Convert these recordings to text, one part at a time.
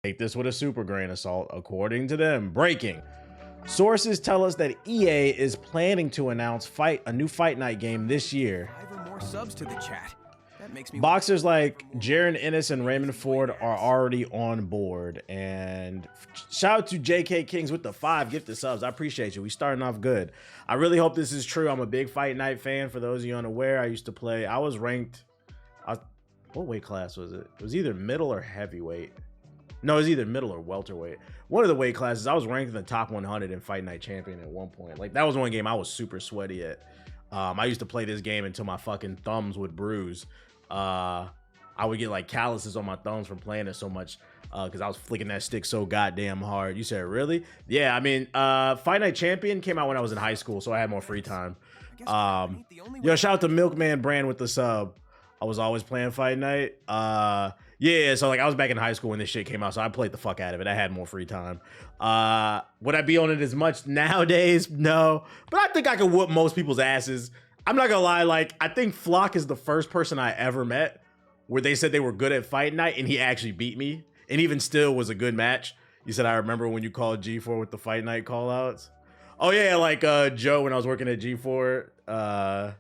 Take this with a super grain of salt. According to them, breaking. Sources tell us that EA is planning to announce a new Fight Night game this year. 5 or more subs to the chat. That makes me Boxers like Jaron Ennis and Raymond Ford are already on board. And shout out to JK Kings with the 5 gifted subs. I appreciate you. We starting off good. I really hope this is true. I'm a big Fight Night fan. For those of you unaware, I used to play. I was ranked. What weight class was it? It was either middle or heavyweight. No, it was either middle or welterweight. One of the weight classes. I was ranked in the top 100 in Fight Night Champion at one point. Like, that was one game I was super sweaty at. I used to play this game until my fucking thumbs would bruise. I would get like calluses on my thumbs from playing it so much because I was flicking that stick so goddamn hard. You said, really? Yeah, I mean, Fight Night Champion came out when I was in high school, so I had more free time. Yo, shout out to Milkman Brand with the sub. I was always playing Fight Night. Yeah, so like I was back in high school when this shit came out, so I played the fuck out of it. I had more free time. Would I be on it as much nowadays? No, but I think I could whoop most people's asses. I'm not gonna lie, like I think Flock is the first person I ever met where they said they were good at Fight Night and he actually beat me, and even still was a good match. You said, I remember when you called G4 with the Fight Night call outs. Oh yeah, like Joe, when I was working at G4,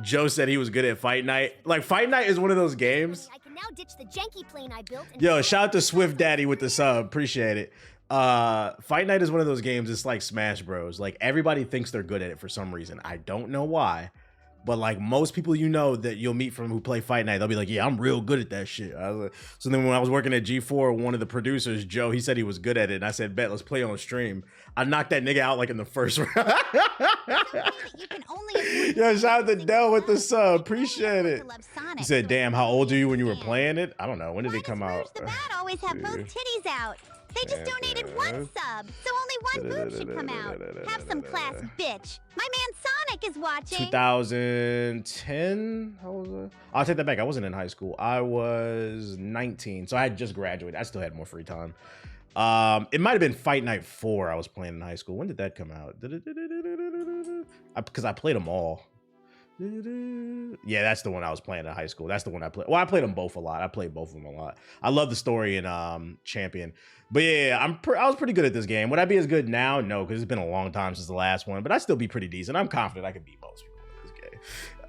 Joe said he was good at Fight Night. Like, Fight Night is one of those games. I can now ditch the janky plane I built. Yo, shout out to Swift Daddy with the sub. Appreciate it. Fight Night is one of those games. It's like Smash Bros. Like, everybody thinks they're good at it for some reason. I don't know why. But like most people you know that you'll meet from who play Fight Night, they'll be like, yeah, I'm real good at that shit. So then when I was working at G4, one of the producers, Joe, he said he was good at it. And I said, bet, let's play on stream. I knocked that nigga out like in the first round. You can only Yo, shout out to Dell with the sub. Appreciate it. He said, damn, how old are you when you were playing it? I don't know. When did it come out? The bat always have both titties out. They just donated one sub, so only one boob should come out. Have some class, bitch. My man Sonic is watching. 2010? How was it? I'll take that back. I wasn't in high school. I was 19, so I had just graduated. I still had more free time. It might have been Fight Night 4 I was playing in high school. When did that come out? Because I played them all. Yeah, that's the one I was playing in high school. That's the one I played. Well, I played them both a lot. I played both of them a lot. I love the story in Champion. But yeah, I was pretty good at this game. Would I be as good now? No, because it's been a long time since the last one. But I'd still be pretty decent. I'm confident I can beat most people in this game.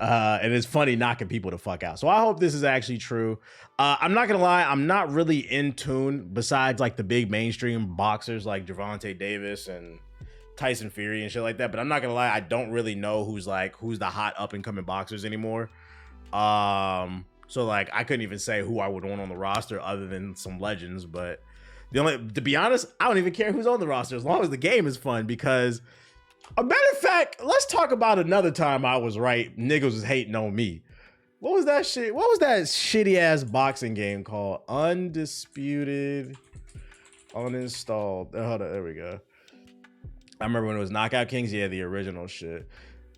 And it's funny knocking people the fuck out. So I hope this is actually true. I'm not gonna lie, I'm not really in tune besides like the big mainstream boxers like Gervonta Davis and Tyson Fury and shit like that. But I'm not gonna lie, I don't really know who's the hot up and coming boxers anymore. So like I couldn't even say who I would want on the roster other than some legends. But to be honest, I don't even care who's on the roster as long as the game is fun. Because a matter of fact, let's talk about another time I was right. Niggas was hating on me. What was that shit? What was that shitty ass boxing game called? Undisputed Uninstalled. Hold on, there we go. I remember when it was Knockout Kings. Yeah, the original shit.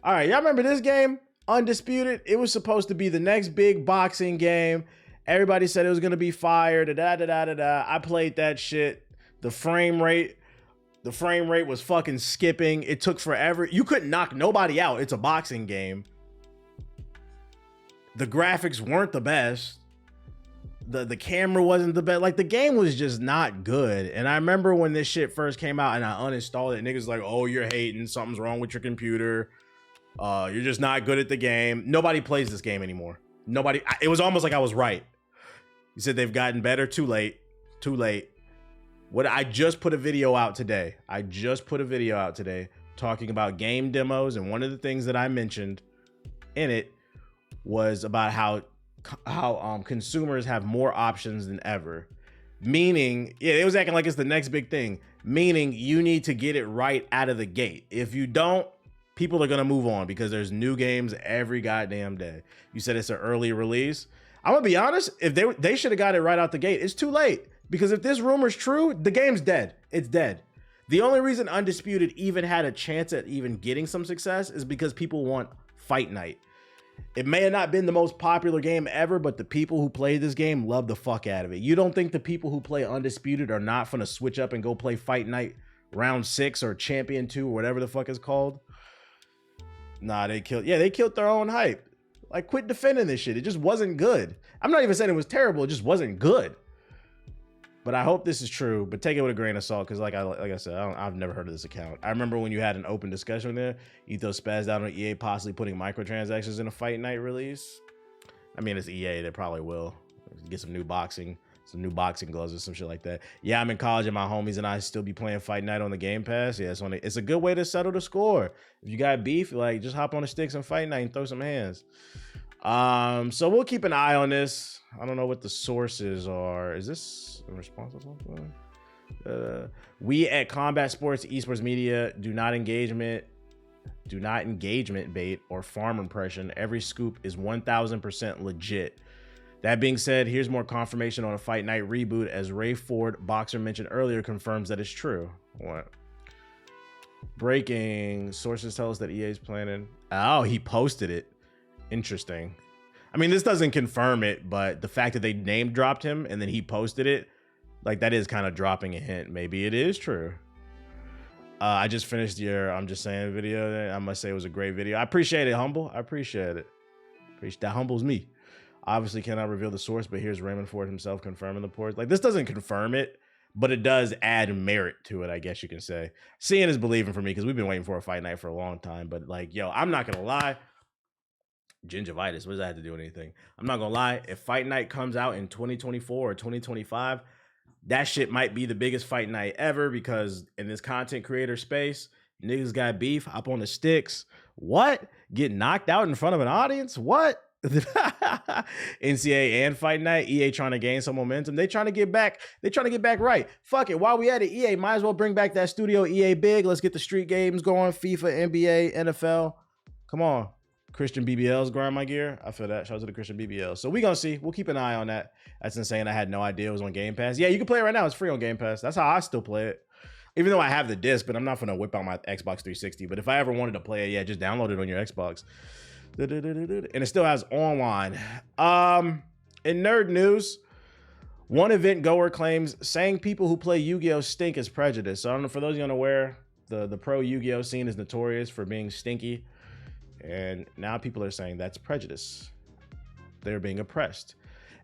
All right, y'all remember this game? Undisputed. It was supposed to be the next big boxing game. Everybody said it was gonna be fire. I played that shit. The frame rate was fucking skipping. It took forever. You couldn't knock nobody out. It's a boxing game. The graphics weren't the best. The camera wasn't the best. Like, the game was just not good. And I remember when this shit first came out and I uninstalled it, niggas like, oh, you're hating. Something's wrong with your computer. You're just not good at the game. Nobody plays this game anymore. Nobody. It was almost like I was right. You said they've gotten better. Too late. Too late. I just put a video out today. Talking about game demos. And one of the things that I mentioned in it was about how consumers have more options than ever. Meaning, yeah, it was acting like it's the next big thing. Meaning you need to get it right out of the gate. If you don't, people are going to move on because there's new games every goddamn day. You said it's an early release. I'm going to be honest. If they should have got it right out the gate. It's too late. Because if this rumor's true, the game's dead. It's dead. The only reason Undisputed even had a chance at even getting some success is because people want Fight Night. It may have not been the most popular game ever, but the people who played this game love the fuck out of it. You don't think the people who play Undisputed are not gonna switch up and go play Fight Night Round 6 or Champion 2 or whatever the fuck it's called? Nah, they killed their own hype. Like, quit defending this shit. It just wasn't good. I'm not even saying it was terrible. It just wasn't good. but I hope this is true. But take it with a grain of salt, because like I said, I've never heard of this account. I remember when you had an open discussion there, Ethos spazzed out on EA possibly putting microtransactions in a Fight Night release. I mean, it's EA, they probably will get some new boxing gloves or some shit like that. Yeah, I'm in college and my homies and I still be playing Fight Night on the Game Pass. Yeah, it's a good way to settle the score. If you got beef, like just hop on the sticks and Fight Night and throw some hands. So we'll keep an eye on this. I don't know what the sources are. Is this responsible for? We at Combat Sports Esports Media do not engagement bait or farm impression. Every scoop is 1000% legit. That being said, here's more confirmation on a Fight Night reboot, as Ray Ford, boxer mentioned earlier, confirms that it's true. What? Breaking sources tell us that EA is planning. Oh, he posted it. Interesting. I mean, this doesn't confirm it, but the fact that they name dropped him and then he posted it, like that is kind of dropping a hint. Maybe it is true. I just finished your I'm Just Saying video. I must say it was a great video. I appreciate it, Humble. I appreciate it. That humbles me. Obviously cannot reveal the source, but here's Raymond Ford himself confirming the reports. Like, this doesn't confirm it, but it does add merit to it, I guess you can say. Seeing is believing for me, because we've been waiting for a Fight Night for a long time. But like, yo, I'm not gonna lie. Gingivitis, what does that have to do with anything? I'm not gonna lie. If Fight Night comes out in 2024 or 2025, that shit might be the biggest Fight Night ever, because in this content creator space, niggas got beef, hop on the sticks. What? Get knocked out in front of an audience? What? NCAA and Fight Night, EA trying to gain some momentum. They trying to get back right. Fuck it. While we at it, EA might as well bring back that studio EA big. Let's get the street games going. FIFA, NBA, NFL. Come on. Christian BBL's grind my gear. I feel that. Shout out to the Christian BBL. So we gonna see. We'll keep an eye on that. That's insane. I had no idea it was on Game Pass. Yeah, you can play it right now. It's free on Game Pass. That's how I still play it. Even though I have the disc, but I'm not gonna whip out my Xbox 360. But if I ever wanted to play it, yeah, just download it on your Xbox. And it still has online. In nerd news, one event goer claims saying people who play Yu-Gi-Oh stink is prejudice. So I don't know, for those of you unaware, the pro Yu-Gi-Oh scene is notorious for being stinky, and now people are saying that's prejudice. They're being oppressed.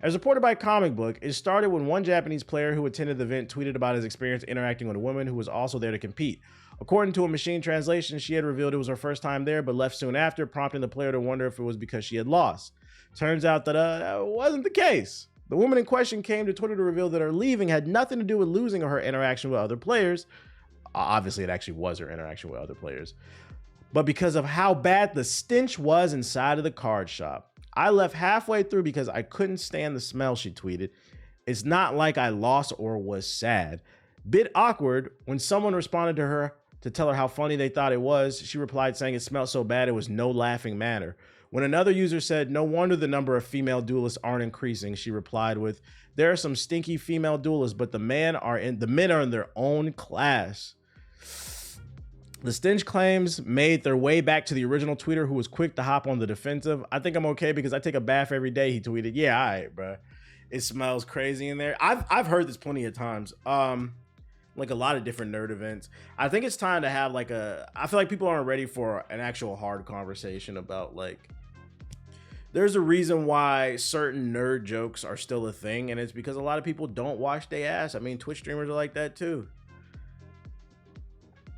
As reported by Comic Book, it started when one Japanese player who attended the event tweeted about his experience interacting with a woman who was also there to compete. According to a machine translation, she had revealed it was her first time there, but left soon after, prompting the player to wonder if it was because she had lost. Turns out that that wasn't the case. The woman in question came to Twitter to reveal that her leaving had nothing to do with losing or her interaction with other players. Obviously, it actually was her interaction with other players. But because of how bad the stench was inside of the card shop. I left halfway through because I couldn't stand the smell, she tweeted. It's not like I lost or was sad. Bit awkward when someone responded to her to tell her how funny they thought it was. She replied saying it smelled so bad it was no laughing matter. When another user said, no wonder the number of female duelists aren't increasing, she replied with, there are some stinky female duelists, but the men are in their own class. The stench claims made their way back to the original tweeter, who was quick to hop on the defensive. I think I'm okay because I take a bath every day, he tweeted. Yeah, all right, bro. It smells crazy in there. I've heard this plenty of times. Like a lot of different nerd events. I think it's time to have like I feel like people aren't ready for an actual hard conversation about like, there's a reason why certain nerd jokes are still a thing, and it's because a lot of people don't wash their ass. I mean, Twitch streamers are like that too.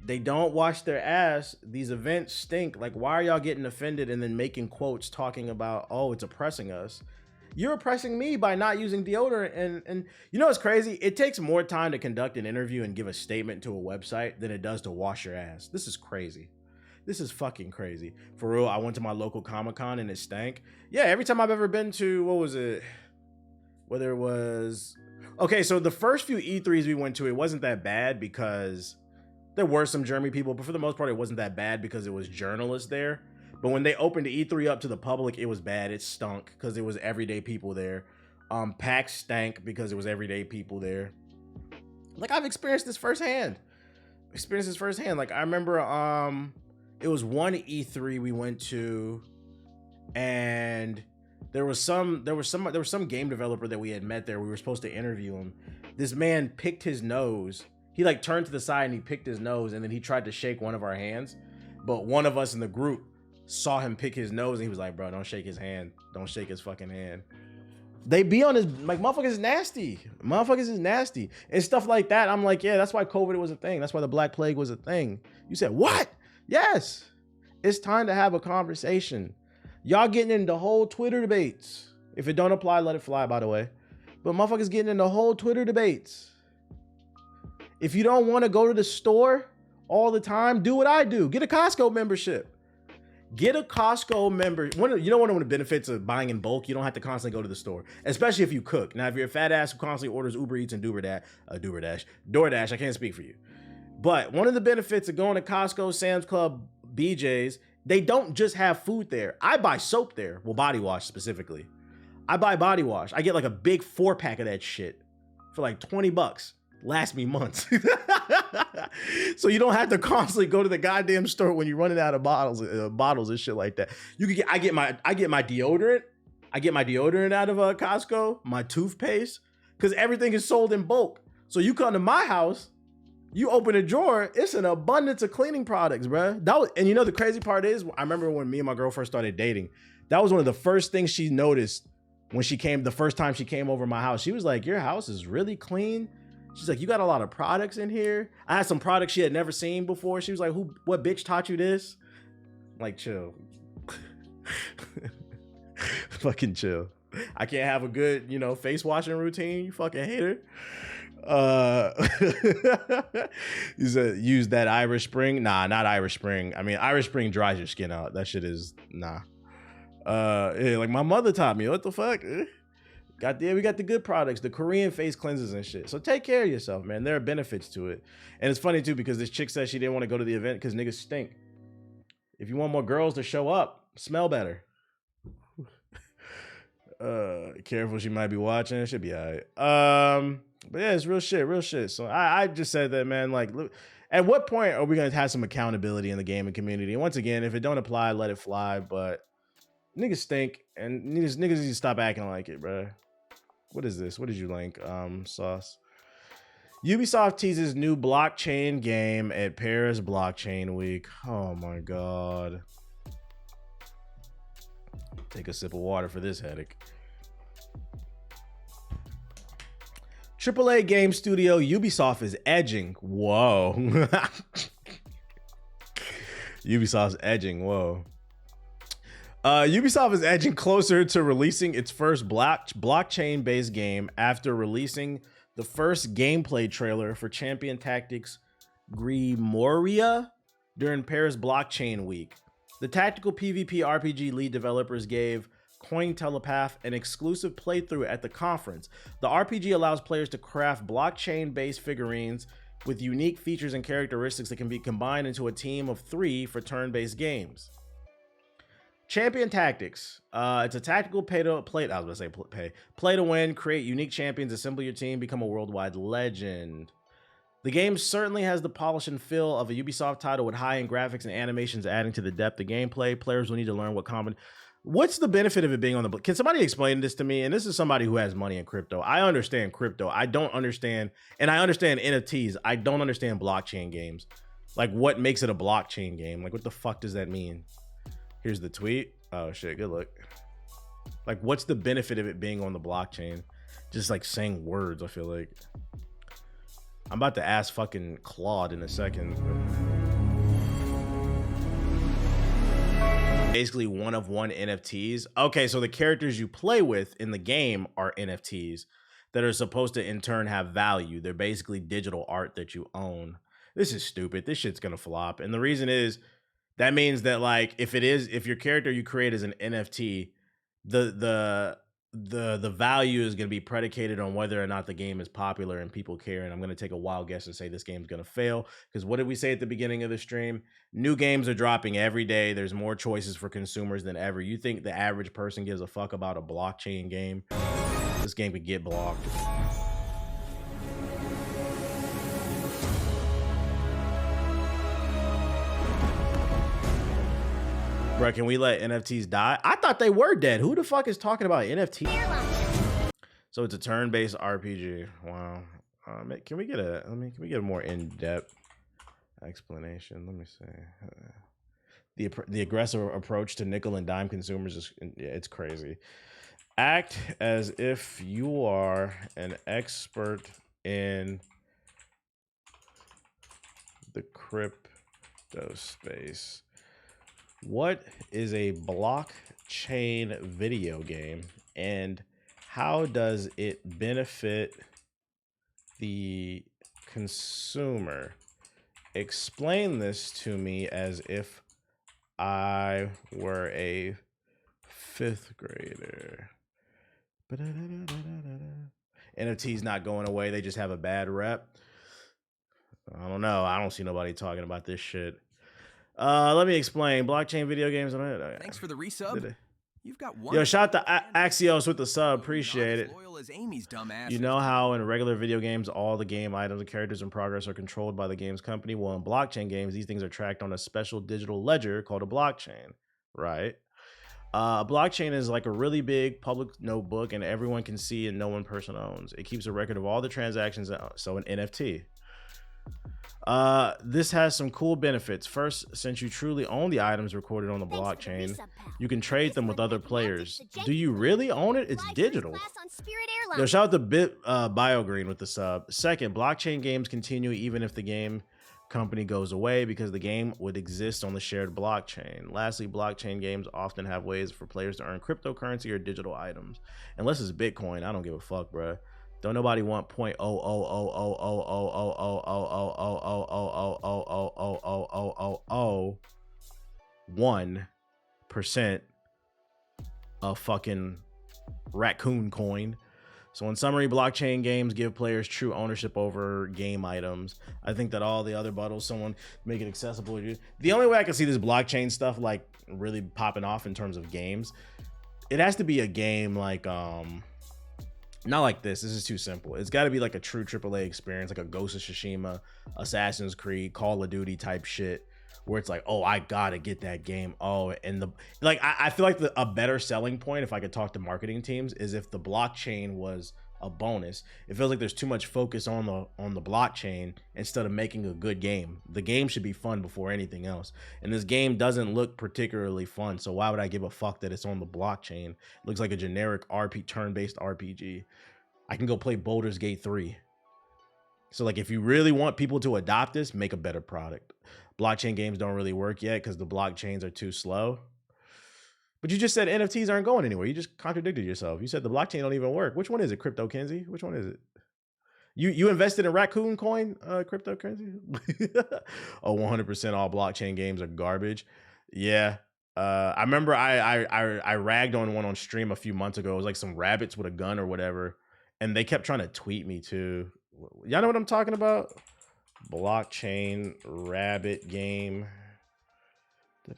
They don't wash their ass. These events stink. Like, why are y'all getting offended and then making quotes talking about, oh, it's oppressing us? You're oppressing me by not using deodorant. And you know what's crazy? It takes more time to conduct an interview and give a statement to a website than it does to wash your ass. This is crazy. This is fucking crazy. For real, I went to my local Comic-Con and it stank. Yeah, every time I've ever been to, what was it? Whether it was... Okay, so the first few E3s we went to, it wasn't that bad because there were some German people, but for the most part, it wasn't that bad because it was journalists there. But when they opened the E3 up to the public, it was bad. It stunk because it was everyday people there. PAX stank because it was everyday people there. Like, I've experienced this firsthand. Like, I remember it was one E3 we went to, and there was some game developer that we had met there. We were supposed to interview him. This man picked his nose. He like turned to the side and he picked his nose, and then he tried to shake one of our hands. But one of us in the group saw him pick his nose, and he was like, bro, don't shake his hand. Don't shake his fucking hand. They be on this, like, motherfuckers is nasty. Motherfuckers is nasty. And stuff like that. I'm like, yeah, that's why COVID was a thing. That's why the Black Plague was a thing. You said, what? Yes. It's time to have a conversation. Y'all getting into whole Twitter debates. If it don't apply, let it fly, by the way. But motherfuckers getting into whole Twitter debates. If you don't want to go to the store all the time, do what I do. Get a Costco membership. Get a Costco member. You know one of the benefits of buying in bulk? You don't have to constantly go to the store, especially if you cook. Now, if you're a fat ass who constantly orders Uber Eats and DoorDash, I can't speak for you. But one of the benefits of going to Costco, Sam's Club, BJ's, they don't just have food there. I buy soap there. Well, body wash specifically. I buy body wash. I get like a big 4-pack of that shit for like $20. Last me months. So you don't have to constantly go to the goddamn store when you're running out of bottles and shit like that. You can get, I get my deodorant. I get my deodorant out of Costco, my toothpaste, because everything is sold in bulk. So you come to my house, you open a drawer, it's an abundance of cleaning products, bruh. And you know the crazy part is, I remember when me and my girl first started dating, that was one of the first things she noticed when the first time she came over my house. She was like, your house is really clean. She's like, you got a lot of products in here. I had some products she had never seen before. She was like, what bitch taught you this? I'm like, chill. Fucking chill. I can't have a good, face washing routine. You fucking hater. You said use that Irish Spring. Nah, not Irish Spring. I mean, Irish Spring dries your skin out. That shit is nah. Yeah, like my mother taught me. What the fuck? We got the good products, the Korean face cleansers and shit. So take care of yourself, man. There are benefits to it. And it's funny too, because this chick said she didn't want to go to the event because niggas stink. If you want more girls to show up, smell better. Careful, she might be watching. It should be all right. But yeah, it's real shit. So I just said that, man. Like, look, at what point are we gonna have some accountability in the gaming community? And once again, if it don't apply, let it fly. But niggas stink, and niggas need to stop acting like it, bro. What is this? What did you link? Sauce. Ubisoft teases new blockchain game at Paris Blockchain Week. Oh my god. Take a sip of water for this headache. AAA game studio Ubisoft is edging. Whoa. Ubisoft's edging. Whoa. Ubisoft is edging closer to releasing its first blockchain-based game after releasing the first gameplay trailer for Champion Tactics Grimoria during Paris Blockchain Week. The tactical PvP RPG lead developers gave Cointelepath an exclusive playthrough at the conference. The RPG allows players to craft blockchain-based figurines with unique features and characteristics that can be combined into a team of 3 for turn-based games. Champion Tactics. It's a tactical play to win, create unique champions, assemble your team, become a worldwide legend. The game certainly has the polish and feel of a Ubisoft title with high-end graphics and animations adding to the depth of gameplay. Players will need to learn what's the benefit of it being on the... Can somebody explain this to me? And this is somebody who has money in crypto. I understand crypto. I don't understand... And I understand NFTs. I don't understand blockchain games. Like, what makes it a blockchain game? Like, what the fuck does that mean? Here's the tweet. Oh, shit. Good look. Like, what's the benefit of it being on the blockchain? Just, like, saying words, I feel like. I'm about to ask fucking Claude in a second. Basically one of one NFTs. Okay, so the characters you play with in the game are NFTs that are supposed to in turn have value. They're basically digital art that you own. This is stupid. This shit's gonna flop. And the reason is that means that, like, if your character you create is an NFT, the value is going to be predicated on whether or not the game is popular and people care. And I'm going to take a wild guess and say this game's going to fail, because what did we say at the beginning of the stream? New games are dropping every day. There's more choices for consumers than ever. You think the average person gives a fuck about a blockchain game? This game could get blocked. Bro, can we let NFTs die? I thought they were dead. Who the fuck is talking about NFTs? So it's a turn-based RPG. Wow. Can we get a more in-depth explanation? Let me see. The aggressive approach to nickel and dime consumers is, it's crazy. Act as if you are an expert in the crypto space. What is a blockchain video game and how does it benefit the consumer? Explain this to me as if I were a 5th grader. NFT's not going away. They just have a bad rep. I don't know. I don't see nobody talking about this shit. Let me explain. Blockchain video games. Thanks for the resub. You've got one. Yo, shout out to Axios with the sub. Appreciate it. Loyal as Amy's dumbass. You know how in regular video games, all the game items and characters in progress are controlled by the game's company? Well, in blockchain games, these things are tracked on a special digital ledger called a blockchain, right? A blockchain is like a really big public notebook and everyone can see and no one person owns. It keeps a record of all the transactions, so an NFT. This has some cool benefits. First, since you truly own the items recorded on the blockchain, you can trade them with other players. Do you really own it? It's digital. Yo, shout out to BioGreen with the sub. Second, blockchain games continue even if the game company goes away because the game would exist on the shared blockchain. Lastly, blockchain games often have ways for players to earn cryptocurrency or digital items. Unless it's Bitcoin, I don't give a fuck, bruh. Don't nobody want 0.0000000000001% of fucking raccoon coin. So in summary, blockchain games give players true ownership over game items. I think that all the other buttons, someone make it accessible. The only way I can see this blockchain stuff like really popping off in terms of games, it has to be a game like not like this is too simple. It's got to be like a true AAA experience, like a Ghost of Tsushima, Assassin's Creed, Call of Duty type shit, where it's like, oh, I gotta get that game. Oh, and the like, I feel like a better selling point, if I could talk to marketing teams, is if the blockchain was a bonus. It feels like there's too much focus on the blockchain instead of making a good game. The game should be fun before anything else, and this game doesn't look particularly fun, so why would I give a fuck that it's on the blockchain? It looks like a generic turn-based RPG. I can go play Baldur's Gate 3. So like, if you really want people to adopt this, make a better product. Blockchain games don't really work yet because the blockchains are too slow. But you just said NFTs aren't going anywhere. You just contradicted yourself. You said the blockchain don't even work. Which one is it, Crypto Kenzie? Which one is it? You invested in Raccoon Coin, cryptocurrency? Oh, 100% all blockchain games are garbage. Yeah. I remember I ragged on one on stream a few months ago. It was like some rabbits with a gun or whatever. And they kept trying to tweet me too. Y'all know what I'm talking about? Blockchain rabbit game. I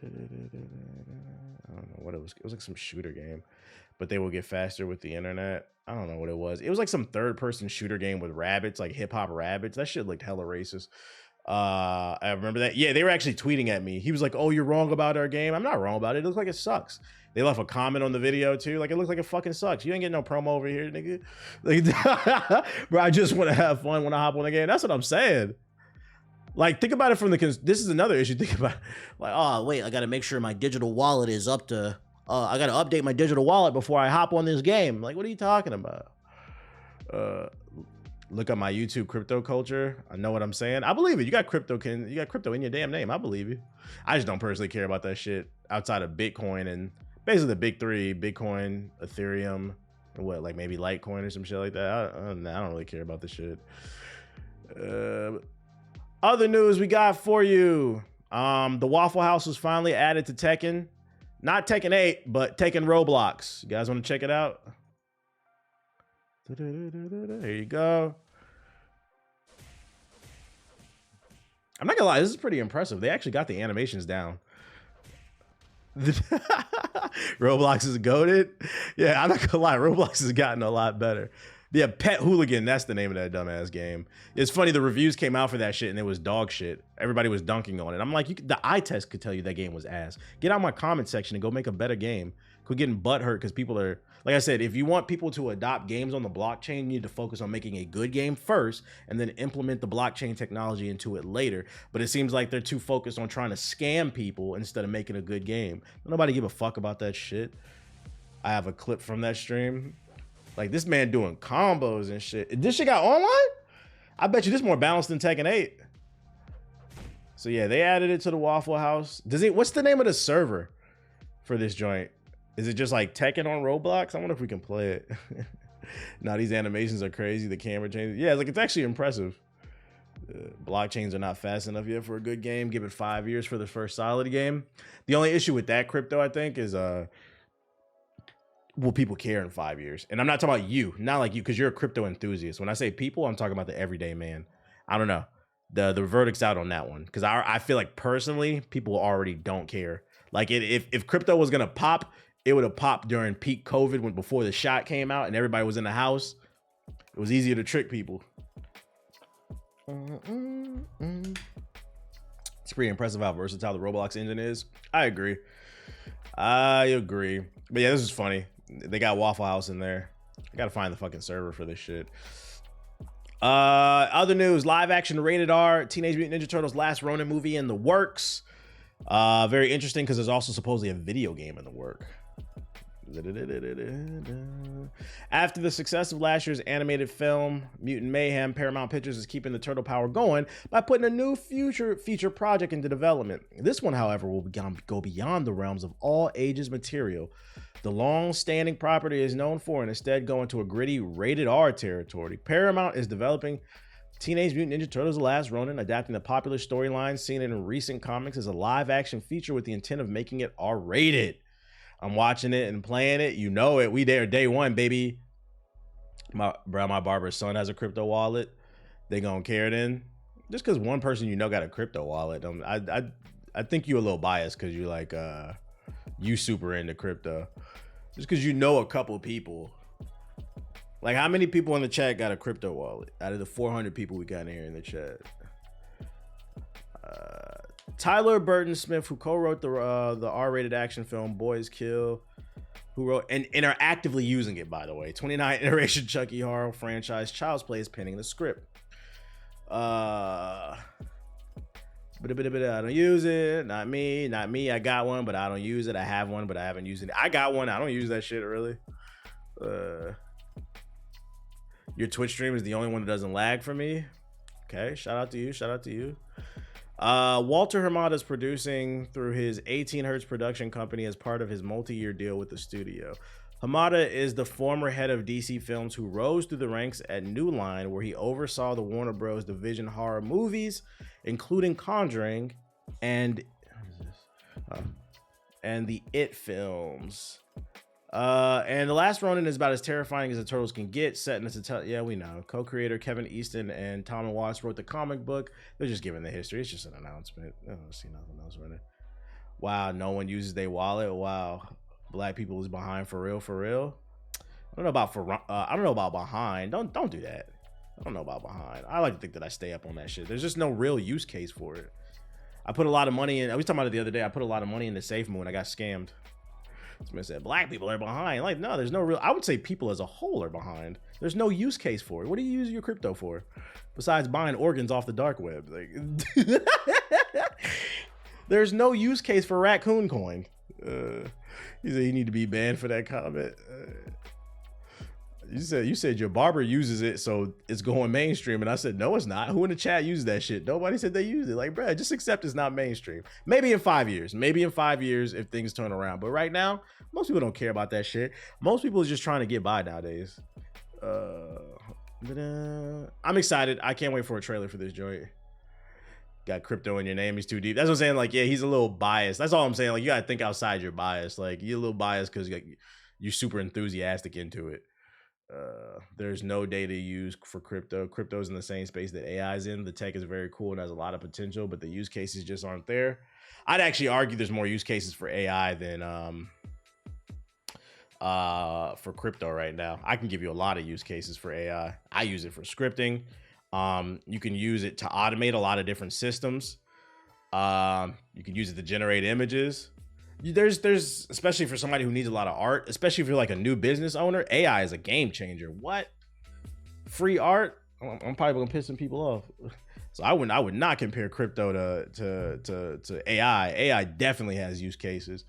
don't know what it was. It was like some shooter game, but they will get faster with the internet. I don't know what it was. It was like some third-person shooter game with rabbits, like hip-hop rabbits. That shit looked hella racist. I remember that. Yeah, they were actually tweeting at me. He was like, "Oh, you're wrong about our game." I'm not wrong about it. It looks like it sucks. They left a comment on the video too. Like, it looks like it fucking sucks. You ain't getting no promo over here, nigga. Like, bro, I just want to have fun when I hop on the game. That's what I'm saying. Like, think about it from this is another issue. Think about it. Like, oh, wait, I got to make sure my digital wallet is up to, I got to update my digital wallet before I hop on this game. Like, what are you talking about? Look up my YouTube crypto culture. I know what I'm saying. I believe it. You got crypto in your damn name. I believe you. I just don't personally care about that shit outside of Bitcoin and basically the big three: Bitcoin, Ethereum, and what, like maybe Litecoin or some shit like that. I don't really care about this shit. Other news we got for you. The Waffle House was finally added to Tekken. Not Tekken 8, but Tekken Roblox. You guys want to check it out? Here you go. I'm not gonna lie, this is pretty impressive. They actually got the animations down. Roblox is goated. Yeah, I'm not gonna lie, Roblox has gotten a lot better. Yeah, Pet Hooligan, that's the name of that dumbass game. It's funny, the reviews came out for that shit and it was dog shit. Everybody was dunking on it. I'm like, the eye test could tell you that game was ass. Get out my comment section and go make a better game. Quit getting butthurt because people are, like I said, if you want people to adopt games on the blockchain, you need to focus on making a good game first and then implement the blockchain technology into it later. But it seems like they're too focused on trying to scam people instead of making a good game. Nobody give a fuck about that shit. I have a clip from that stream. Like this man doing combos and shit. This shit got online? I bet you this more balanced than Tekken 8. So yeah, they added it to the Waffle House. What's the name of the server for this joint? Is it just like Tekken on Roblox? I wonder if we can play it. Nah, these animations are crazy. The camera changes. Yeah, like it's actually impressive. Blockchains are not fast enough yet for a good game. Give it 5 years for the first solid game. The only issue with that crypto, I think, is will people care in 5 years? And I'm not talking about you, not like you, because you're a crypto enthusiast. When I say people, I'm talking about the everyday man. I don't know. The verdict's out on that one, because I feel like personally, people already don't care. Like if crypto was gonna pop, it would have popped during peak COVID before the shot came out and everybody was in the house. It was easier to trick people. It's pretty impressive how versatile the Roblox engine is. I agree. But yeah, this is funny. They got Waffle House in there. I gotta find the fucking server for this shit. Other news, live action rated R Teenage Mutant Ninja Turtles Last Ronin movie in the works. Very interesting because there's also supposedly a video game in the work. After the success of last year's animated film Mutant Mayhem, Paramount Pictures is keeping the turtle power going by putting a new feature project into development. This one, however, will go beyond the realms of all ages material the long-standing property is known for, and instead go into a gritty rated R territory. Paramount is developing Teenage Mutant Ninja Turtles: The Last Ronin, adapting the popular storyline seen in recent comics as a live-action feature with the intent of making it R-rated. I'm watching it and playing it. You know it. We there day one, baby. My barber's son has a crypto wallet. They gonna care then. Just because one person you know got a crypto wallet, I think you're a little biased because you like you super into crypto. Just because you know a couple people. Like, how many people in the chat got a crypto wallet out of the 400 people we got in here in the chat? Tyler Burton Smith, who co-wrote the R-rated action film Boys Kill, who wrote and are actively using it, by the way. 29 iteration Chucky horror franchise Child's Play is penning the script. I don't use it. Not me. I got one, but I don't use it. I have one, but I haven't used it. I got one. I don't use that shit really. Your Twitch stream is the only one that doesn't lag for me. Okay, shout out to you. Walter Hamada is producing through his 18 Hertz production company as part of his multi-year deal with the studio. Hamada is the former head of DC Films who rose through the ranks at New Line, where he oversaw the Warner Bros. Division horror movies, including Conjuring and the It films. And The Last Ronin is about as terrifying as the Turtles can get, set in a yeah, we know. Co-creator Kevin Easton and Tom Watts wrote the comic book. They're just giving the history. It's just an announcement. I don't see nothing else right now. Wow, no one uses their wallet. Wow, black people is behind for real. I don't know about behind. Don't do that. I don't know about behind. I like to think that I stay up on that shit. There's just no real use case for it. I put a lot of money in. I was talking about it the other day. I put a lot of money into SafeMoon. I got scammed. Somebody said black people are behind. Like, no, there's no real. I would say people as a whole are behind. There's no use case for it. What do you use your crypto for, besides buying organs off the dark web? Like, there's no use case for Raccoon Coin. He said you need to be banned for that comment. You said your barber uses it, so it's going mainstream, and I said no, it's not. Who in the chat uses that shit? Nobody said they use it. Like, bruh, just accept it's not mainstream. Maybe in 5 years. Maybe in 5 years if things turn around. But right now, most people don't care about that shit. Most people are just trying to get by nowadays. I'm excited. I can't wait for a trailer for this joint. Got crypto in your name. He's too deep. That's what I'm saying. Like, yeah, he's a little biased. That's all I'm saying. Like, you gotta think outside your bias. Like, you're a little biased because you're super enthusiastic into it. There's no data used for crypto. Crypto's in the same space that AI is in. The tech is very cool and has a lot of potential, but the use cases just aren't there. I'd actually argue there's more use cases for AI than for crypto right now. I can give you a lot of use cases for AI. I use it for scripting. You can use it to automate a lot of different systems. You can use it to generate images. There's especially for somebody who needs a lot of art, especially if you're like a new business owner, AI is a game changer. What? Free art? I'm probably gonna piss some people off. So I would not compare crypto to AI. AI definitely has use cases.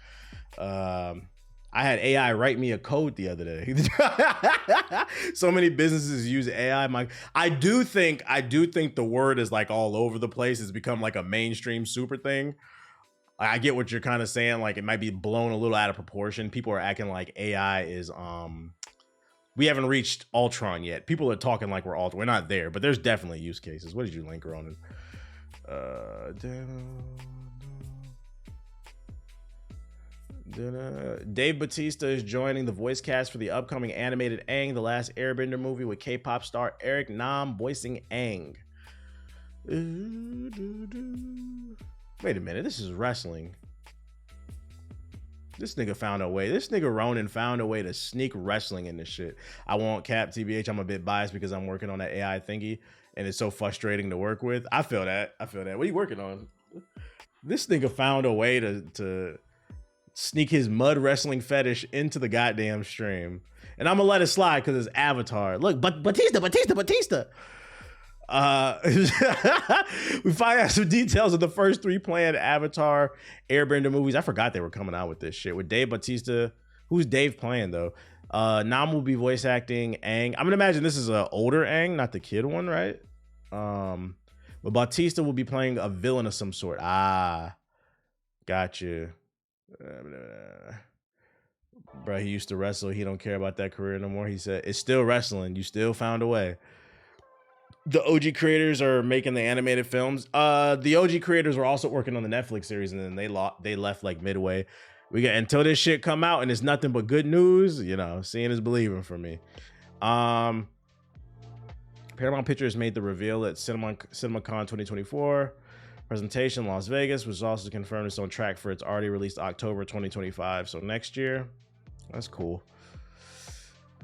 I had AI write me a code the other day. So many businesses use AI. I do think the word is like all over the place. It's become like a mainstream super thing. I get what you're kind of saying. Like it might be blown a little out of proportion. People are acting like AI is we haven't reached Ultron yet. People are talking like we're Ultron. We're not there, but there's definitely use cases. What did you link, Ronan? Dave Bautista is joining the voice cast for the upcoming animated Aang, The Last Airbender movie with K-pop star Eric Nam voicing Aang. Wait a minute, this is wrestling. This nigga found a way. This nigga Ronan found a way to sneak wrestling in this shit. I won't cap TBH. I'm a bit biased because I'm working on that AI thingy and it's so frustrating to work with. I feel that. What are you working on? This nigga found a way to sneak his mud wrestling fetish into the goddamn stream. And I'm gonna let it slide because it's Avatar. Look, but Batista. We find out some details of the first 3 planned Avatar Airbender movies. I forgot they were coming out with this shit. With Dave Bautista, who's Dave playing though? Nam will be voice acting Aang. I'm gonna imagine this is an older Aang, not the kid one, right? But Bautista will be playing a villain of some sort. Gotcha. Bro, he used to wrestle. He don't care about that career no more. He said, it's still wrestling. You still found a way. The OG creators are making the animated films. The OG creators were also working on the Netflix series, and then they left like midway. We got until this shit come out, and it's nothing but good news. You know, seeing is believing for me. Paramount Pictures made the reveal at CinemaCon 2024 presentation, Las Vegas, was also confirmed it's on track for its already released October 2025. So next year, that's cool.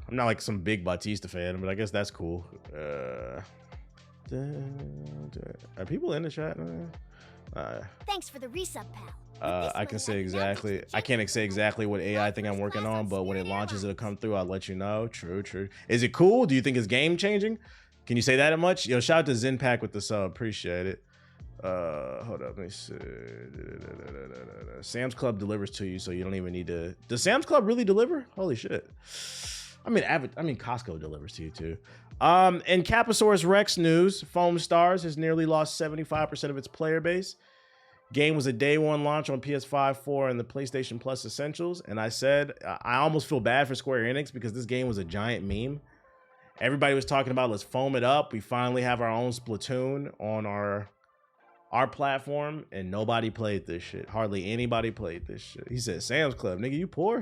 I'm not like some big Bautista fan, but I guess that's cool. Are people in the chat? Thanks for the resub, pal. I can say exactly. I can't say exactly what AI thing I'm working on, but when it launches, it'll come through. I'll let you know. True. Is it cool? Do you think it's game changing? Can you say that much? Yo, shout out to Zinpack with the sub. Appreciate it. Hold up, let me see. Sam's Club delivers to you, so you don't even need to. Does Sam's Club really deliver? Holy shit. I mean, Costco delivers to you too. In Caposaurus Rex news, Foam Stars has nearly lost 75% of its player base. Game was a day one launch on PS5, 4, and the PlayStation Plus Essentials. And I said, I almost feel bad for Square Enix because this game was a giant meme. Everybody was talking about, let's foam it up. We finally have our own Splatoon on our platform, and nobody played this shit. Hardly anybody played this shit. He said, Sam's Club, nigga, you poor?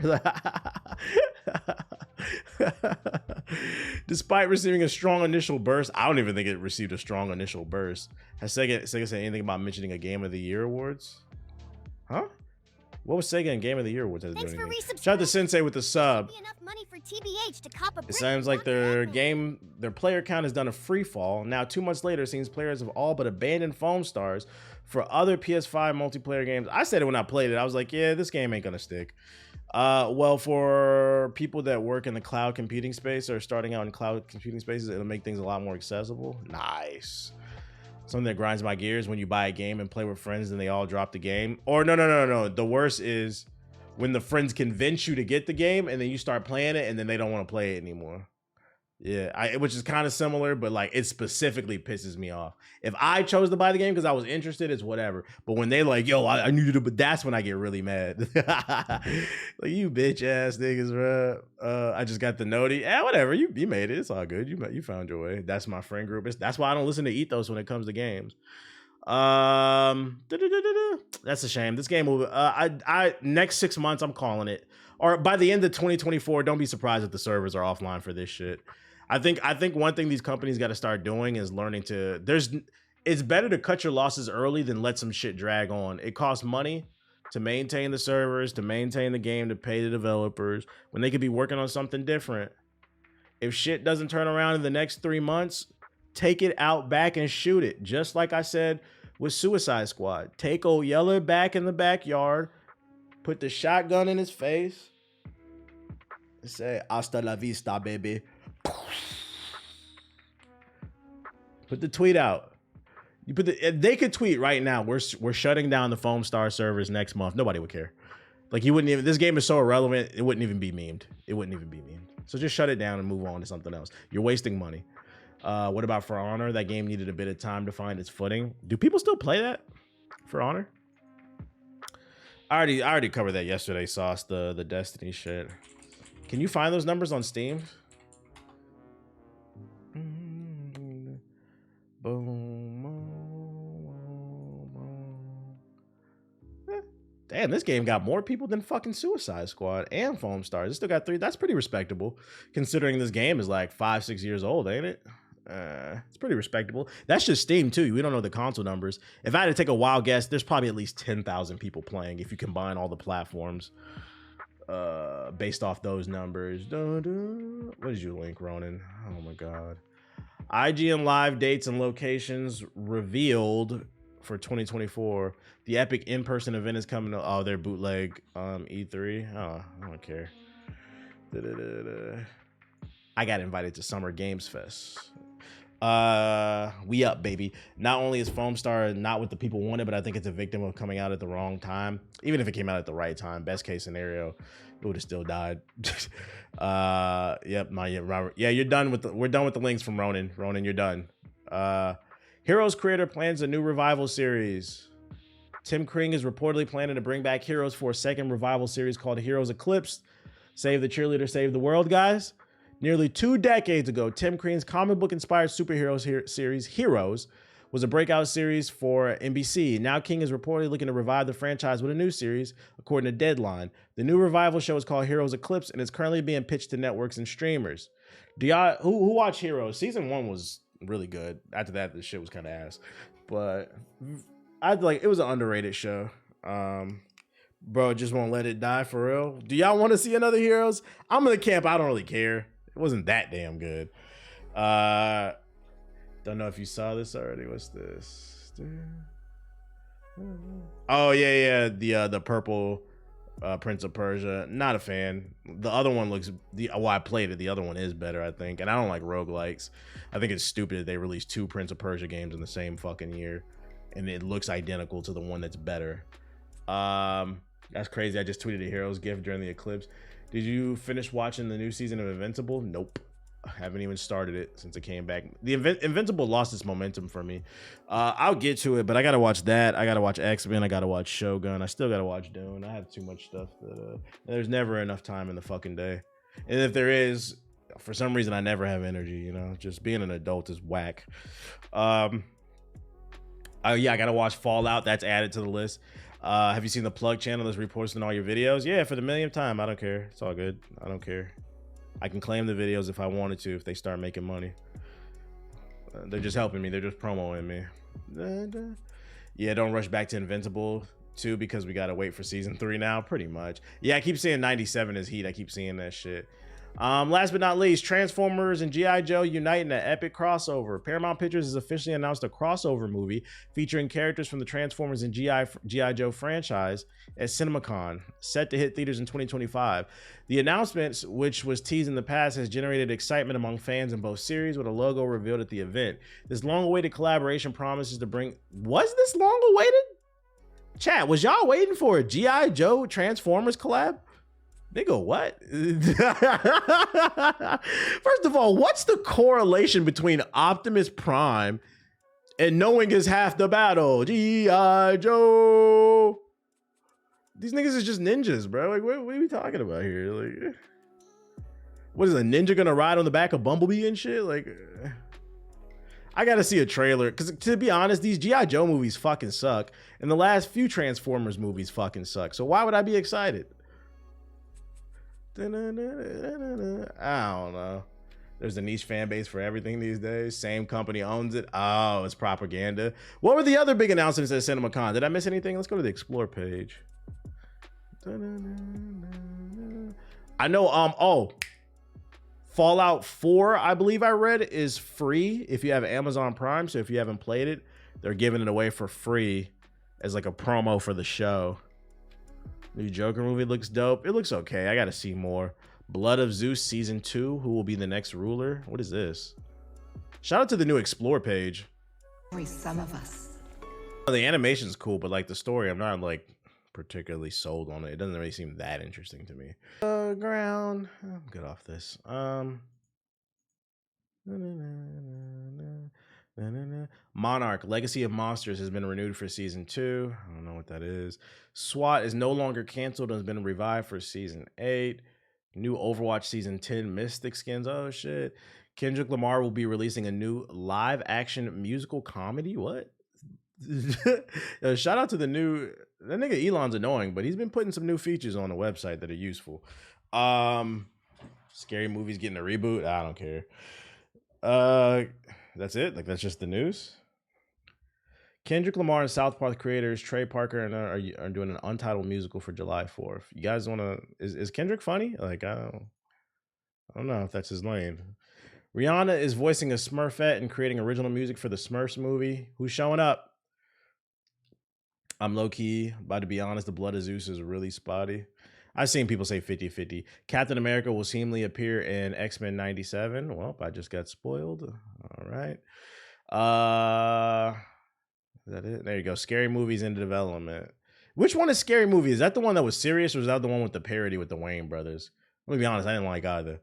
Despite receiving a strong initial burst, I don't even think it received a strong initial burst. Has Sega said anything about mentioning a Game of the Year awards? Huh? What was Sega in Game of the Year awards? Shout out to Sensei with the sub. It sounds like their player count has done a free fall. Now, 2 months later, it seems players have all but abandoned Foam Stars for other PS5 multiplayer games. I said it when I played it. I was like, yeah, this game ain't gonna stick. Well, for people that work in the cloud computing space or starting out in cloud computing spaces, it'll make things a lot more accessible. Nice. Something that grinds my gears when you buy a game and play with friends and they all drop the game. Or no. The worst is when the friends convince you to get the game and then you start playing it and then they don't want to play it anymore. Yeah, which is kind of similar, but like it specifically pisses me off. If I chose to buy the game because I was interested, it's whatever. But when they like, yo, I need you to, but that's when I get really mad. Like, you bitch ass niggas, bro. I just got the noti. Whatever. You made it. It's all good. You found your way. That's my friend group. That's why I don't listen to Ethos when it comes to games. That's a shame. This game will. I next 6 months, I'm calling it. Or by the end of 2024, don't be surprised if the servers are offline for this shit. I think one thing these companies got to start doing is learning to. It's better to cut your losses early than let some shit drag on. It costs money to maintain the servers, to maintain the game, to pay the developers when they could be working on something different. If shit doesn't turn around in the next 3 months, take it out back and shoot it. Just like I said with Suicide Squad. Take old Yeller back in the backyard, put the shotgun in his face, and say, hasta la vista, baby. Put the tweet out. They could tweet right now, we're shutting down the Foam Star servers next month. Nobody would care. Like you wouldn't even. This game is so irrelevant. It wouldn't even be memed. It wouldn't even be memed. So just shut it down and move on to something else. You're wasting money. What about For Honor? That game needed a bit of time to find its footing. Do people still play that? For Honor? I already covered that yesterday, Sauce. The Destiny shit. Can you find those numbers on Steam? Damn, this game got more people than fucking Suicide Squad and Foam Stars. It still got 3. That's pretty respectable, considering this game is like 5-6 years old, ain't it? It's pretty respectable. That's just Steam too. We don't know the console numbers. If I had to take a wild guess, there's probably at least 10,000 people playing if you combine all the platforms. Based off those numbers. What did you link, Ronan? Oh my god. IGN Live dates and locations revealed for 2024. The Epic in-person event is coming to, oh, their bootleg E3. Oh, I don't care. I got invited to Summer Games Fest. We up, baby. Not only is Foam Star not what the people wanted, but I think it's a victim of coming out at the wrong time. Even if it came out at the right time, best case scenario, it would have still died. Yep, not yet, Robert. Yeah, you're done with we're done with the links from Ronan. Ronan, you're done. Heroes creator plans a new revival series. Tim Kring is reportedly planning to bring back Heroes for a second revival series called Heroes Eclipse. Save the cheerleader, save the world, guys. Nearly 2 decades ago, Tim Kring's comic book-inspired superhero series, Heroes, was a breakout series for NBC. Now King is reportedly looking to revive the franchise with a new series, according to Deadline. The new revival show is called Heroes Eclipse, and it's currently being pitched to networks and streamers. Do y'all who watch Heroes? Season 1 was really good. After that, the shit was kind of ass. But it was an underrated show. Bro, just won't let it die for real. Do y'all want to see another Heroes? I'm in the camp. I don't really care. It wasn't that damn good. Don't know if you saw this already. What's this? Oh yeah. The purple Prince of Persia. Not a fan. The other one looks. I played it. The other one is better, I think. And I don't like roguelikes. I think it's stupid that they released 2 Prince of Persia games in the same fucking year, and it looks identical to the one that's better. That's crazy. I just tweeted a Heroes gift during the eclipse. Did you finish watching the new season of Invincible? Nope. I haven't even started it since it came back. The Invincible lost its momentum for me. I'll get to it, but I gotta watch that. I gotta watch X-Men. I gotta watch Shogun. I still gotta watch Dune. I have too much stuff that there's never enough time in the fucking day. And if there is, for some reason, I never have energy. You know, just being an adult is whack. Yeah, I gotta watch Fallout. That's added to the list. Have you seen the Plug channel that's reposting all your videos? Yeah, for the millionth time. I don't care. It's all good. I don't care. I can claim the videos if I wanted to, if they start making money. They're just helping me. They're just promoting me. Yeah, don't rush back to Invincible 2 because we got to wait for season 3 now, pretty much. Yeah, I keep seeing 97 is heat. I keep seeing that shit. Last but not least, Transformers and G.I. Joe unite in an epic crossover. Paramount Pictures has officially announced a crossover movie featuring characters from the Transformers and G.I. Joe franchise at CinemaCon, set to hit theaters in 2025. The announcement, which was teased in the past, has generated excitement among fans in both series, with a logo revealed at the event. This long-awaited collaboration promises to bring... Was this long-awaited? Chat, was y'all waiting for a G.I. Joe Transformers collab? Nigga, what? First of all, what's the correlation between Optimus Prime and knowing is half the battle? G.I. Joe. These niggas is just ninjas, bro. Like, what are we talking about here? Like, what is a ninja gonna ride on the back of Bumblebee and shit? Like, I gotta see a trailer, because to be honest, these G.I. Joe movies fucking suck, and the last few Transformers movies fucking suck. So why would I be excited? I don't know. There's a niche fan base for everything these days. Same company owns it. Oh, it's propaganda. What were the other big announcements at CinemaCon? Did I miss anything? Let's go to the Explore page. I know, Fallout 4, I believe I read, is free if you have Amazon Prime. So if you haven't played it, they're giving it away for free as like a promo for the show. New Joker movie looks dope. It looks okay. I gotta see more. Blood of Zeus season 2. Who will be the next ruler? What is this? Shout out to the new Explore page. Some of us. The animation's cool, but like the story, I'm not like particularly sold on it. It doesn't really seem that interesting to me. Ground. I'm good off this. Monarch Legacy of Monsters has been renewed for season 2. I don't know what that is. SWAT is no longer canceled and has been revived for season 8. New Overwatch season 10 Mystic skins. Oh shit. Kendrick Lamar will be releasing a new live action musical comedy. What? Shout out to that nigga Elon's annoying, but he's been putting some new features on the website that are useful. Scary Movies getting a reboot. I don't care. That's it. Like, that's just the news. Kendrick Lamar and South Park creators Trey Parker and are doing an untitled musical for July 4th. You guys want to? Is Kendrick funny? Like, I don't know if that's his lane. Rihanna is voicing a Smurfette and creating original music for the Smurfs movie. Who's showing up? I'm low key, but to be honest, the Blood of Zeus is really spotty. I've seen people say 50-50. Captain America will seemingly appear in X-Men 97. Well, I just got spoiled. All right. Is that it? There you go. Scary Movies in development. Which one is Scary Movie? Is that the one that was serious, or is that the one with the parody with the Wayne brothers? Let me be honest, I didn't like either.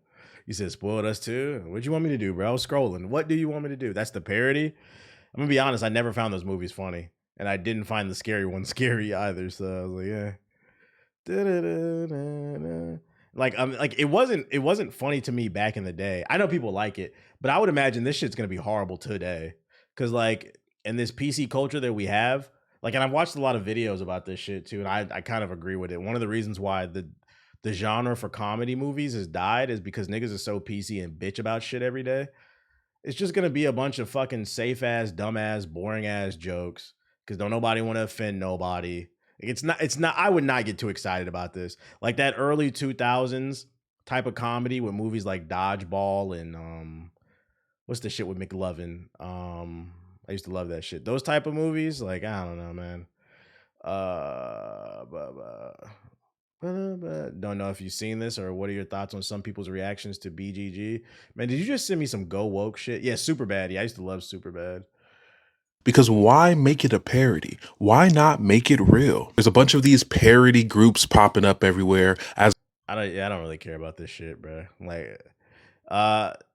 You said spoiled us too? What'd you want me to do, bro? I was scrolling. What do you want me to do? That's the parody? I'm gonna be honest, I never found those movies funny. And I didn't find the scary one scary either. So I was like, yeah. Like it wasn't funny to me back in the day. I know people like it, but I would imagine this shit's gonna be horrible today. Cause like in this PC culture that we have, like, and I've watched a lot of videos about this shit too, and I kind of agree with it. One of the reasons why the genre for comedy movies has died is because niggas are so PC and bitch about shit every day. It's just gonna be a bunch of fucking safe ass, dumb ass, boring ass jokes. Cause don't nobody want to offend nobody. It's not, I would not get too excited about this. Like that early 2000s type of comedy with movies like Dodgeball and what's the shit with McLovin? I used to love that shit. Those type of movies, like, I don't know, man. Don't know if you've seen this or what are your thoughts on some people's reactions to BGG. Man, did you just send me some Go Woke shit? Yeah, Superbad. Yeah, I used to love Superbad. Because why make it a parody? Why not make it real? There's a bunch of these parody groups popping up everywhere. I don't really care about this shit, bro. Like,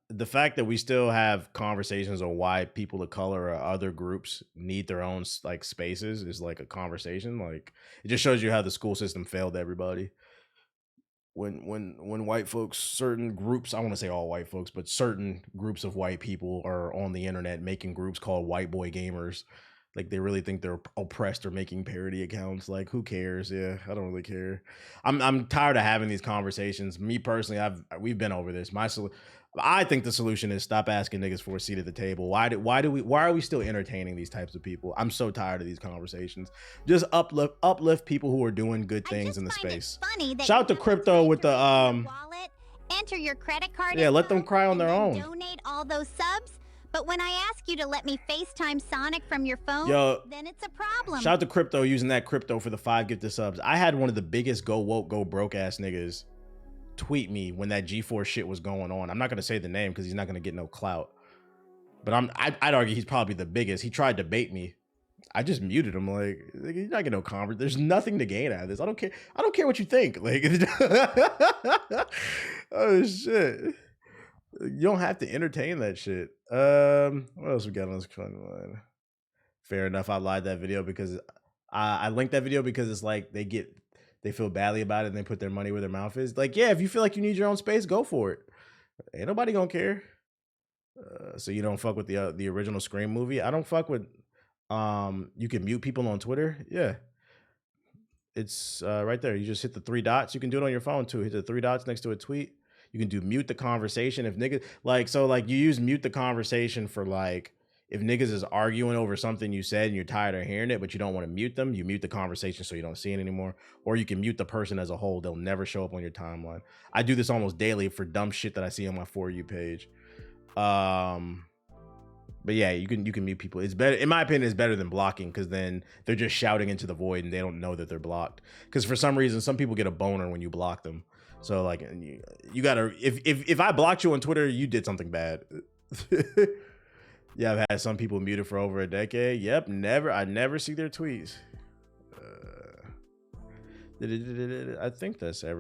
the fact that we still have conversations on why people of color or other groups need their own like spaces is like a conversation. Like, it just shows you how the school system failed everybody. When white folks, certain groups, I want to say all white folks, but certain groups of white people are on the internet making groups called white boy gamers. Like, they really think they're oppressed or making parody accounts. Like, who cares? Yeah, I don't really care. I'm tired of having these conversations. Me personally, we've been over this. I think the solution is stop asking niggas for a seat at the table. Why are we still entertaining these types of people? I'm so tired of these conversations. Just uplift people who are doing good things in the space. Shout out to Crypto with the wallet, enter your credit card. Yeah, let them cry on their own. Donate all those subs. But when I ask you to let me FaceTime Sonic from your phone, then it's a problem. Shout out to Crypto using that Crypto for the 5 gifted subs. I had one of the biggest go woke, go broke ass niggas tweet me when that G4 shit was going on. I'm not gonna say the name because he's not gonna get no clout. But I'd argue he's probably the biggest. He tried to bait me. I just muted him. Like, you're not getting no convert. There's nothing to gain out of this. I don't care what you think. Like, oh shit. You don't have to entertain that shit. What else we got on this line? Fair enough. I lied that video because I linked that video because it's like they feel badly about it and they put their money where their mouth is. Like, yeah, if you feel like you need your own space, go for it. Ain't nobody gonna care. So you don't fuck with the original Scream movie? I don't fuck with you can mute people on Twitter. Yeah. It's right there. You just hit the 3 dots. You can do it on your phone too. Hit the 3 dots next to a tweet. You can do mute the conversation if niggas like you use mute the conversation for like if niggas is arguing over something you said and you're tired of hearing it, but you don't want to mute them, you mute the conversation so you don't see it anymore. Or you can mute the person as a whole. They'll never show up on your timeline. I do this almost daily for dumb shit that I see on my For You page. But yeah, you can mute people. It's better, in my opinion, it's better than blocking because then they're just shouting into the void and they don't know that they're blocked. Because for some reason, some people get a boner when you block them. So like you gotta if I blocked you on Twitter, you did something bad. Yeah, I've had some people muted for over a decade. Yep, I never see their tweets. I think that's everything.